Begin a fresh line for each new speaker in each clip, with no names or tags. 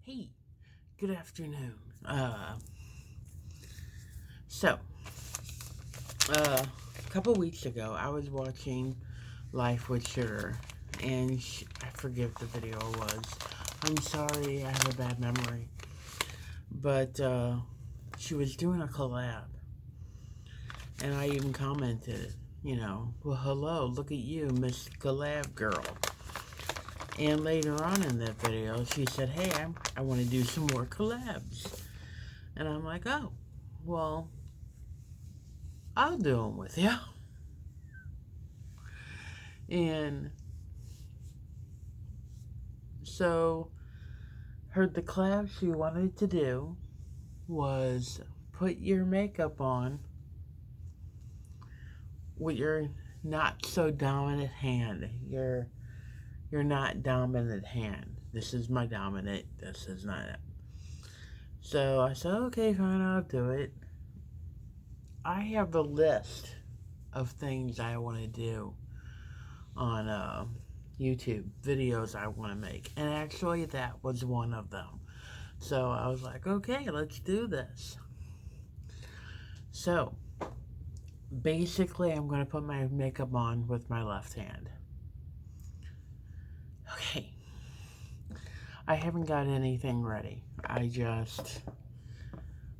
Hey, good afternoon. So, a couple weeks ago, I was watching Life with Sugar, and I forget what the video was. I'm sorry, I have a bad memory. But, she was doing a collab, and I even commented, well, hello, look at you, Miss Collab Girl. And later on in that video, she said, hey, I want to do some more collabs. And I'm like, oh, well, I'll do them with you. And so, the collab she wanted to do was put your makeup on with your not so dominant hand. Your not dominant hand. This is my dominant. This is not it. So I said, okay, fine, I'll do it. I have a list of things I want to do on YouTube, videos I want to make. And actually, that was one of them. So I was like, okay, let's do this. So basically, I'm going to put my makeup on with my left hand. Okay. I haven't got anything ready. I got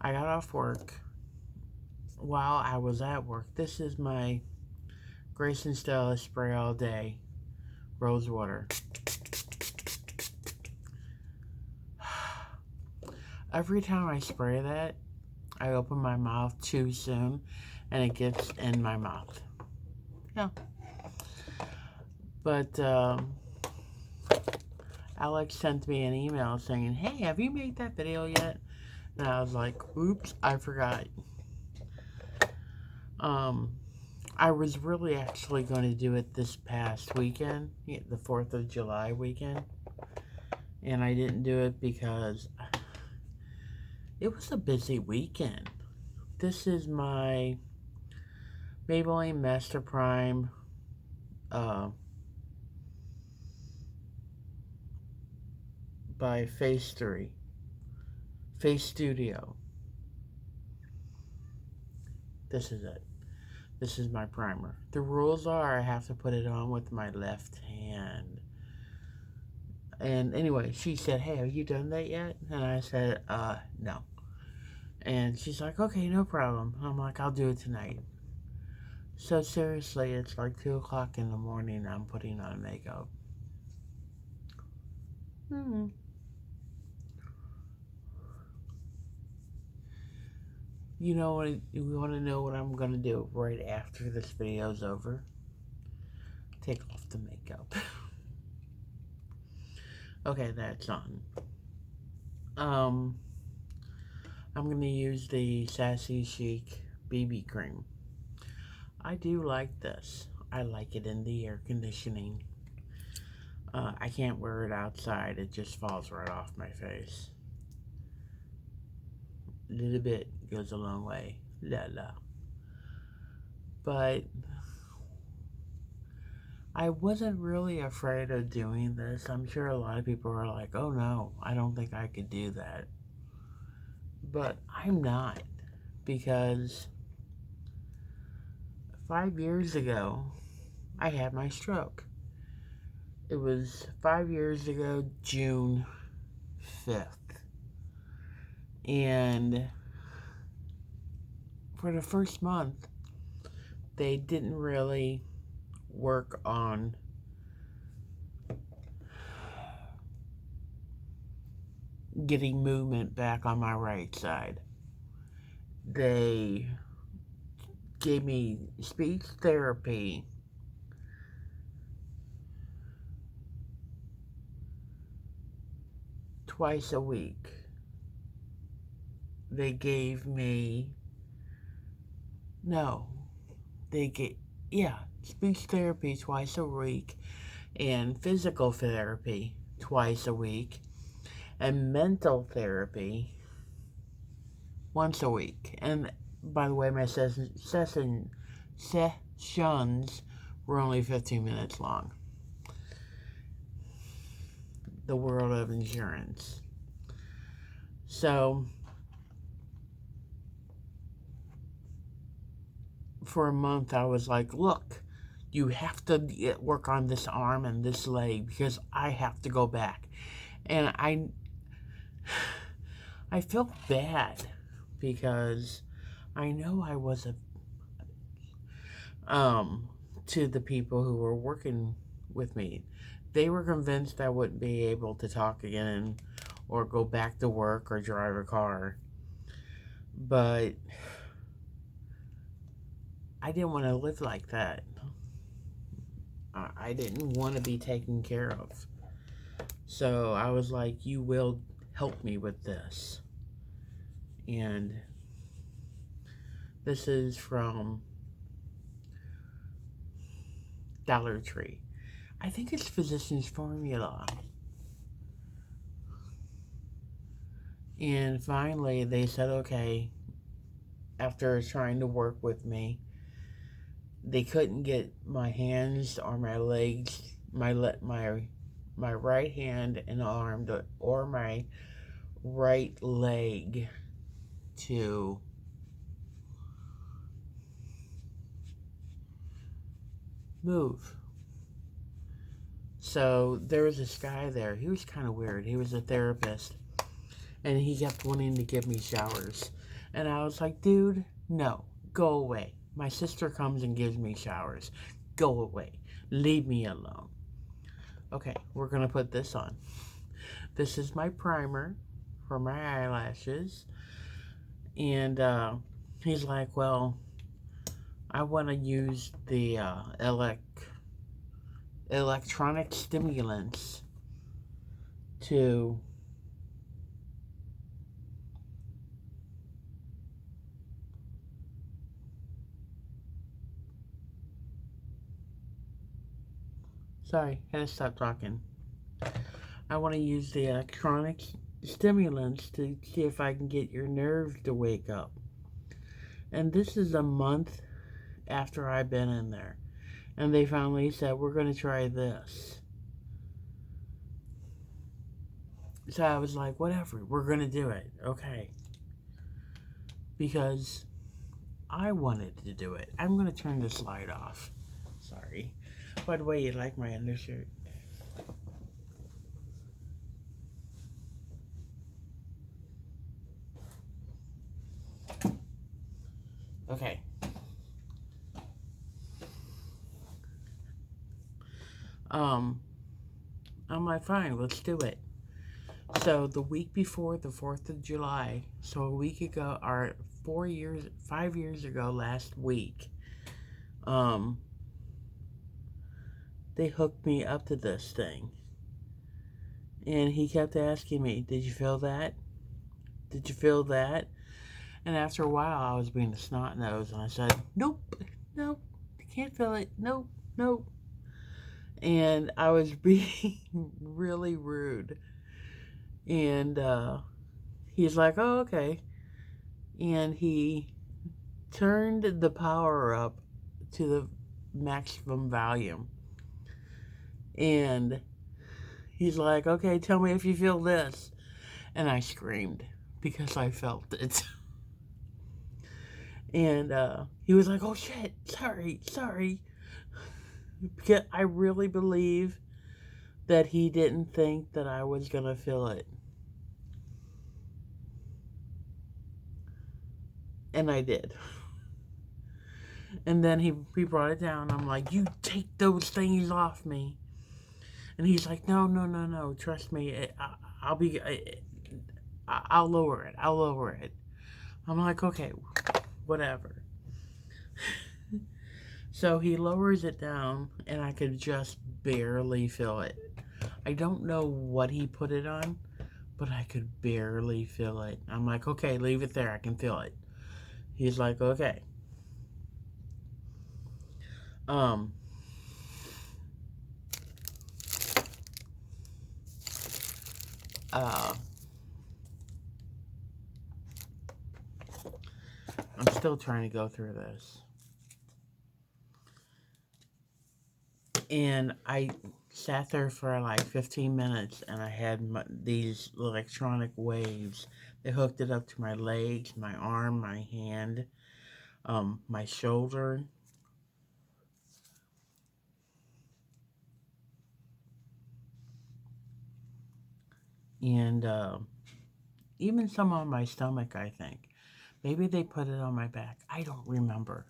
off work. While I was at work, this is my Grace and Stella spray all day rose water. Every time I spray that, I open my mouth too soon and it gets in my mouth. Yeah. But Alex sent me an email saying, hey, have you made that video yet? And I was like, oops, I forgot. I was really actually going to do it this past weekend, the 4th of July weekend. And I didn't do it because it was a busy weekend. This is my Maybelline Master Prime by Face Studio. This is it. This is my primer. The rules are I have to put it on with my left hand. And anyway, she said, hey, have you done that yet? And I said, no. And she's like, okay, no problem. I'm like, I'll do it tonight. So seriously, it's like 2 o'clock in the morning, I'm putting on makeup. You know what? You want to know what I'm going to do right after this video's over? Take off the makeup. Okay, that's on. I'm going to use the Sassy Chic BB cream. I do like this. I like it in the air conditioning. I can't wear it outside. It just falls right off my face. A little bit goes a long way. La la. But I wasn't really afraid of doing this. I'm sure a lot of people are like, oh no, I don't think I could do that. But I'm not. Because 5 years ago, I had my stroke. It was 5 years ago, June 5th. And for the first month, they didn't really work on getting movement back on my right side. They gave me speech therapy twice a week. They gave me speech therapy twice a week and physical therapy twice a week and mental therapy once a week. And by the way, my sessions were only 15 minutes long. The world of insurance. So for a month, I was like, look, you have to work on this arm and this leg because I have to go back. And I felt bad because I know I was to the people who were working with me. They were convinced I wouldn't be able to talk again or go back to work or drive a car. But I didn't want to live like that. I didn't want to be taken care of. So I was like, you will help me with this. And this is from Dollar Tree. I think it's Physicians Formula. And finally, they said, okay, after trying to work with me, they couldn't get my hands or my legs, my right hand and arm or my right leg to move. So there was this guy there. He was kind of weird. He was a therapist, and he kept wanting to give me showers. And I was like, dude, no, go away. My sister comes and gives me showers. Go away. Leave me alone. Okay, we're going to put this on. This is my primer for my eyelashes. And he's like, well, I want to use the electronic stimulants to sorry, I had to stop talking. I want to use the electronic stimulants to see if I can get your nerves to wake up. And this is a month after I've been in there. And they finally said, we're going to try this. So I was like, whatever, we're going to do it. Okay. Because I wanted to do it. I'm going to turn this light off. Sorry. By the way, you like my undershirt? Okay. I'm like, fine, let's do it. So the week before the 4th of July, so a week ago, or 5 years ago last week, they hooked me up to this thing. And he kept asking me, did you feel that? Did you feel that? And after a while, I was being a snot nose, and I said, nope, nope, I can't feel it, nope, nope. And I was being really rude. And he's like, oh, okay. And he turned the power up to the maximum volume. And he's like, okay, tell me if you feel this. And I screamed because I felt it. And he was like, oh shit, sorry. Because I really believe that he didn't think that I was going to feel it. And I did. And then he brought it down. I'm like, you take those things off me. And he's like, no. Trust me. I'll lower it. I'll lower it. I'm like, okay, whatever. So he lowers it down, and I could just barely feel it. I don't know what he put it on, but I could barely feel it. I'm like, okay, leave it there. I can feel it. He's like, okay. I'm still trying to go through this. And Sat there for like 15 minutes, and I had these electronic waves. They hooked it up to my legs, my arm, my hand, my shoulder. And even some on my stomach, I think. Maybe they put it on my back. I don't remember.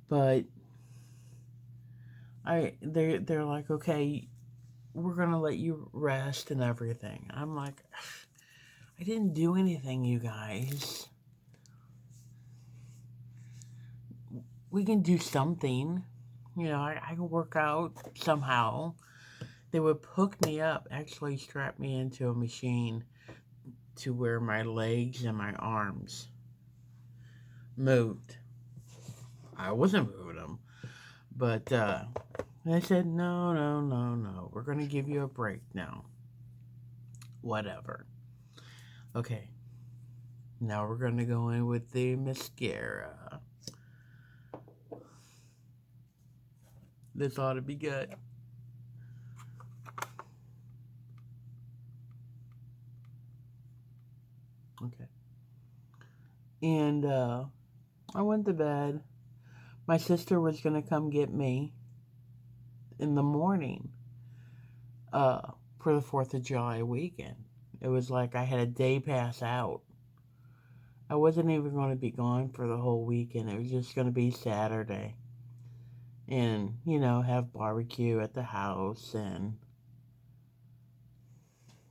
But they're like, okay, we're gonna let you rest and everything. I'm like, I didn't do anything, you guys. We can do something. You know, I can work out somehow. They would hook me up, actually strap me into a machine to where my legs and my arms moved. I wasn't moving them, but they said, no, no, no, no. We're going to give you a break now. Whatever. Okay. Now we're going to go in with the mascara. This ought to be good. Okay. And I went to bed. My sister was going to come get me in the morning for the 4th of July weekend. It was like I had a day pass out. I wasn't even going to be gone for the whole weekend. It was just going to be Saturday. And, you know, have barbecue at the house. And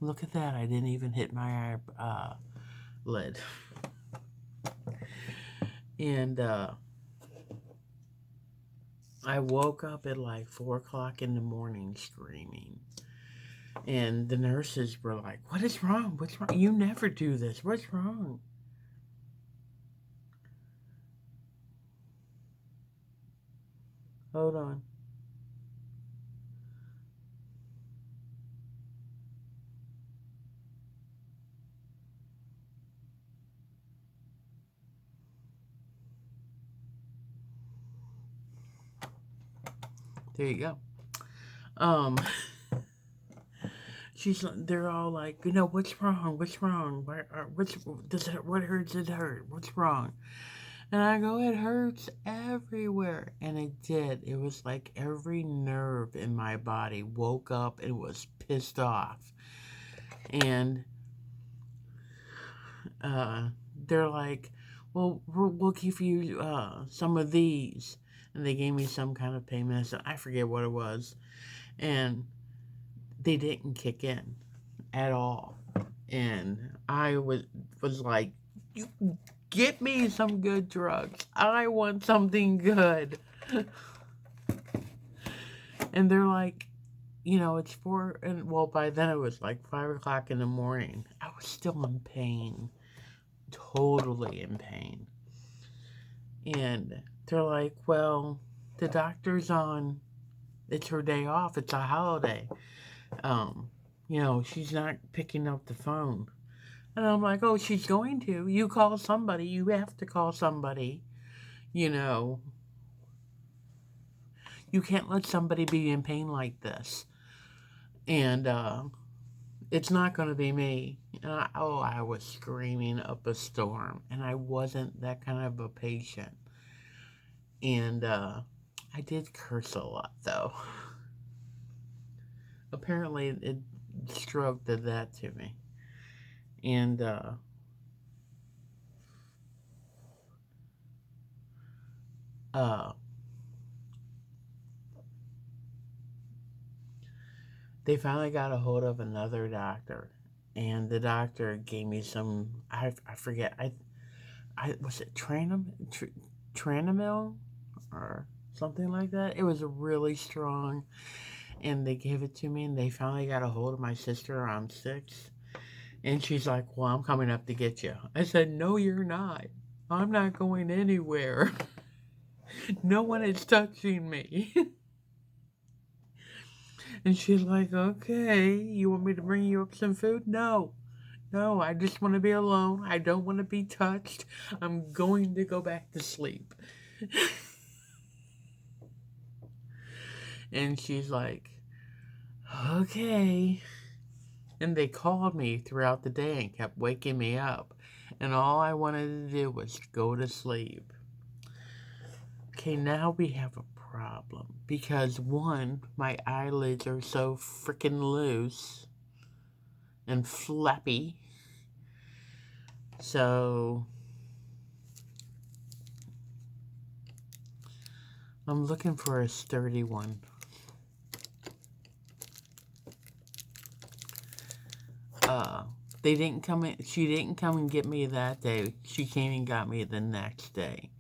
look at that. I didn't even hit my lid. And I woke up at like 4 o'clock in the morning screaming. And the nurses were like, what is wrong? What's wrong? You never do this. What's wrong? Hold on. There you go. They're all like, you know, what's wrong? What's wrong? What hurts? It hurt. What's wrong? And I go, it hurts everywhere. And it did. It was like every nerve in my body woke up and was pissed off. And they're like, well, we'll give you some of these. And they gave me some kind of pain medicine. I forget what it was. And they didn't kick in at all. And I was like, you get me some good drugs. I want something good. And they're like, you know, it's 4, and well, by then it was like 5 o'clock in the morning. I was still in pain, totally in pain. And they're like, well, the doctor's on, it's her day off, it's a holiday. You know, she's not picking up the phone. And I'm like, oh, she's going to. You call somebody. You have to call somebody. You know, you can't let somebody be in pain like this. And it's not going to be me. And I was screaming up a storm. And I wasn't that kind of a patient. And I did curse a lot, though. Apparently, stroke did that to me. And they finally got a hold of another doctor, and the doctor gave me some, I forget, I was it Tranamil or something like that. It was really strong, and they gave it to me, and they finally got a hold of my sister around 6, and she's like, well, I'm coming up to get you. I said, no, you're not. I'm not going anywhere. No one is touching me. And she's like, okay, you want me to bring you up some food? No, no, I just want to be alone. I don't want to be touched. I'm going to go back to sleep. And she's like, okay. And they called me throughout the day and kept waking me up. And all I wanted to do was go to sleep. Okay, now we have a problem. Because one, my eyelids are so freaking loose and flappy. So I'm looking for a sturdy one. They didn't come in. She didn't come and get me that day. She came and got me the next day.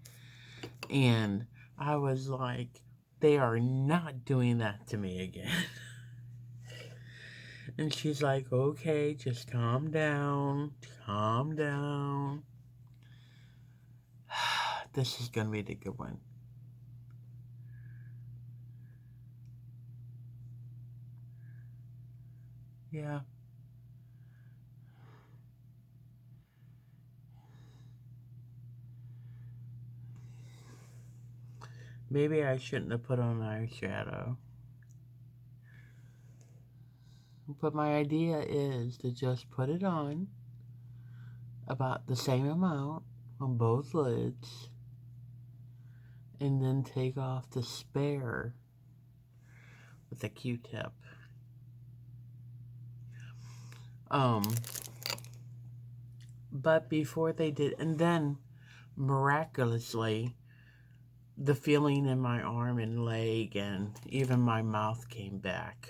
And I was like, they are not doing that to me again. And she's like, okay, just calm down. Calm down. This is going to be the good one. Yeah. Maybe I shouldn't have put on eyeshadow. But my idea is to just put it on about the same amount on both lids and then take off the spare with a Q-tip. But before they did, and then miraculously, the feeling in my arm and leg and even my mouth came back.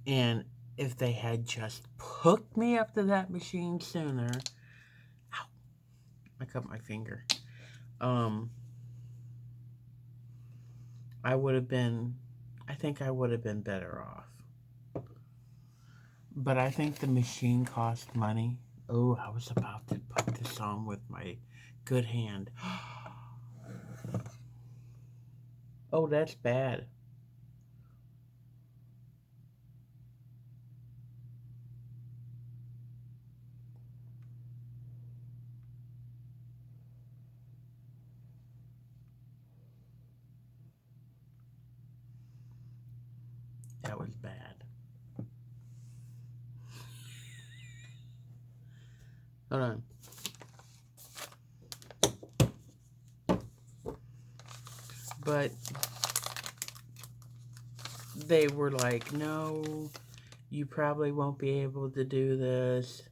And if they had just hooked me up to that machine sooner, ow, I cut my finger. I think I would have been better off. But I think the machine cost money. Oh, I was about to put this on with my good hand. Oh, that's bad. That was bad. Hold on. But they were like, no, you probably won't be able to do this.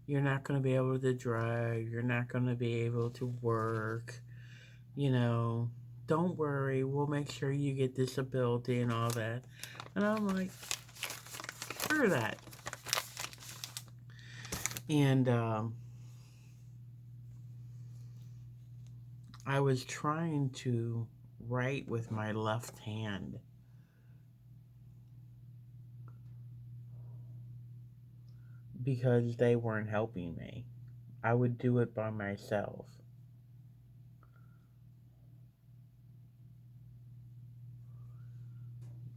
You're not going to be able to drive. You're not going to be able to work. You know, don't worry. We'll make sure you get disability and all that. And I'm like, screw that. And I was trying to write with my left hand. Because they weren't helping me. I would do it by myself.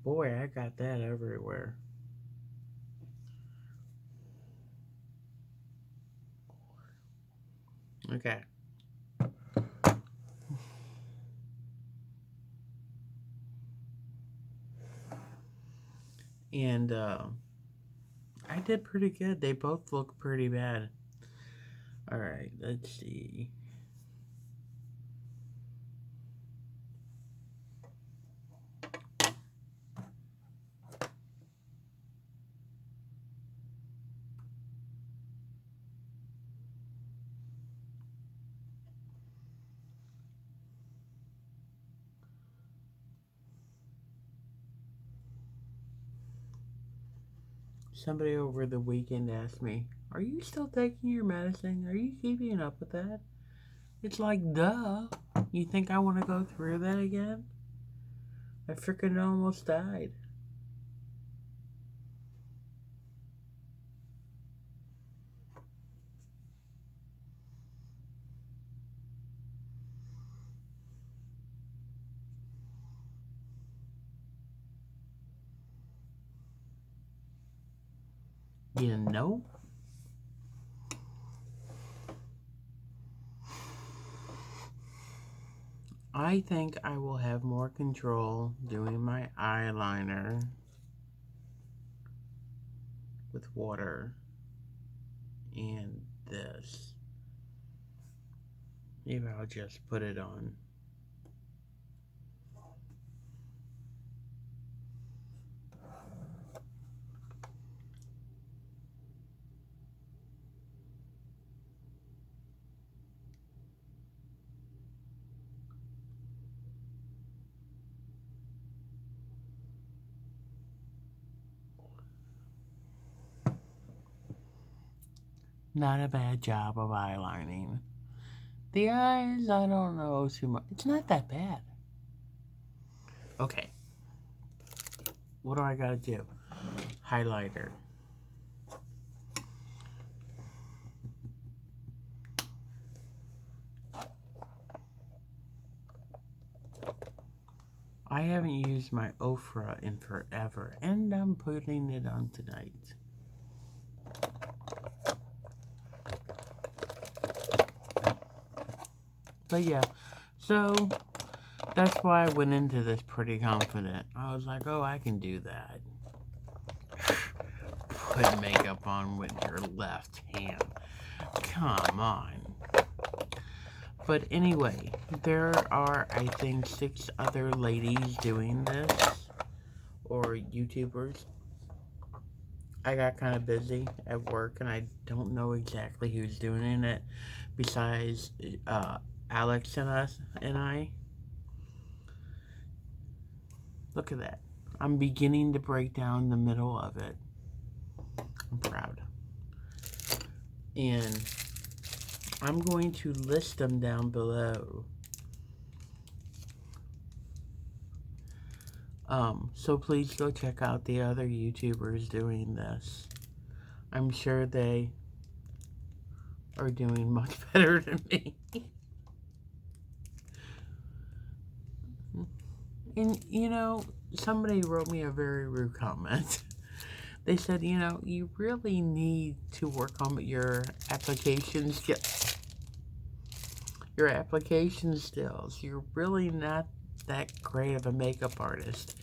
Boy, I got that everywhere. Okay. And I did pretty good. They both look pretty bad. Alright, let's see. Somebody over the weekend asked me, are you still taking your medicine? Are you keeping up with that? It's like, duh. You think I want to go through that again? I freaking almost died. You know? I think I will have more control doing my eyeliner with water and this. Maybe I'll just put it on. Not a bad job of eyelining. The eyes, I don't know too much. It's not that bad. Okay. What do I gotta do? Highlighter. I haven't used my Ofra in forever, and I'm putting it on tonight. But yeah, so that's why I went into this pretty confident. I was like, oh, I can do that. Put makeup on with your left hand. Come on. But anyway, there are, I think, 6 other ladies doing this, or YouTubers. I got kind of busy at work, and I don't know exactly who's doing it besides Alex and I. Look at that. I'm beginning to break down the middle of it. I'm proud. And I'm going to list them down below. So please go check out the other YouTubers doing this. I'm sure they are doing much better than me. And, you know, somebody wrote me a very rude comment. They said, you know, you really need to work on your application skills. Your application skills. You're really not that great of a makeup artist.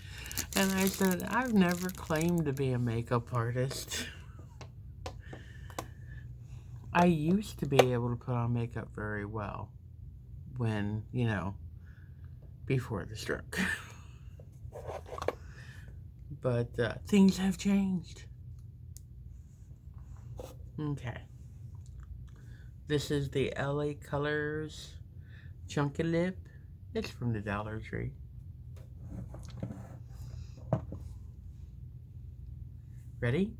And I said, I've never claimed to be a makeup artist. I used to be able to put on makeup very well when, you know, before the stroke. But things have changed. Okay. This is the LA Colors Chunky Lip. It's from the Dollar Tree. Ready?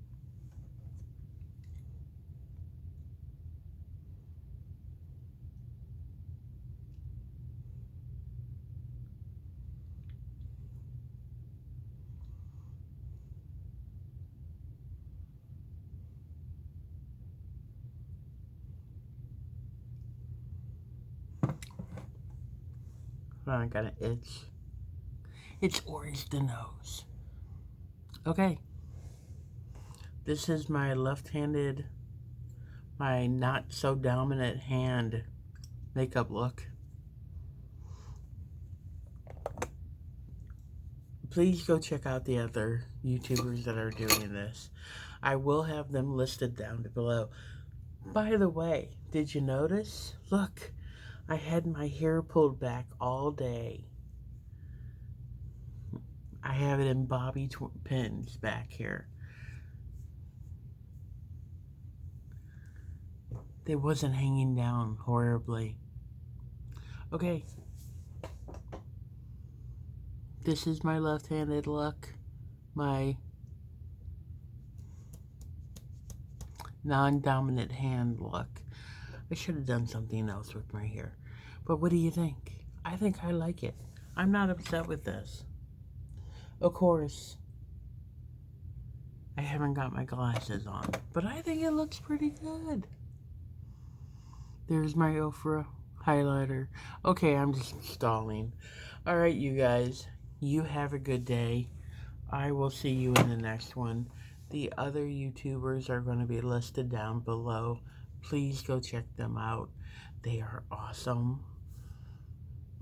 Oh, I got an itch. It's orange the nose. Okay. This is my left-handed, my not so dominant hand makeup look. Please go check out the other YouTubers that are doing this. I will have them listed down below. By the way, did you notice? Look, I had my hair pulled back all day. I have it in bobby pins back here. It wasn't hanging down horribly. Okay. This is my left-handed look. My non-dominant hand look. I should have done something else with my hair. But what do you think? I think I like it. I'm not upset with this. Of course, I haven't got my glasses on, but I think it looks pretty good. There's my Ofra highlighter. Okay, I'm just stalling. Alright, you guys. You have a good day. I will see you in the next one. The other YouTubers are going to be listed down below. Please go check them out. They are awesome.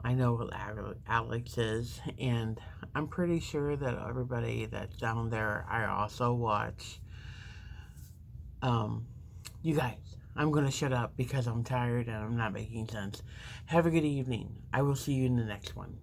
I know what Alex is, and I'm pretty sure that everybody that's down there I also watch. Um, you guys, I'm gonna shut up because I'm tired and I'm not making sense. Have a good evening. I will see you in the next one.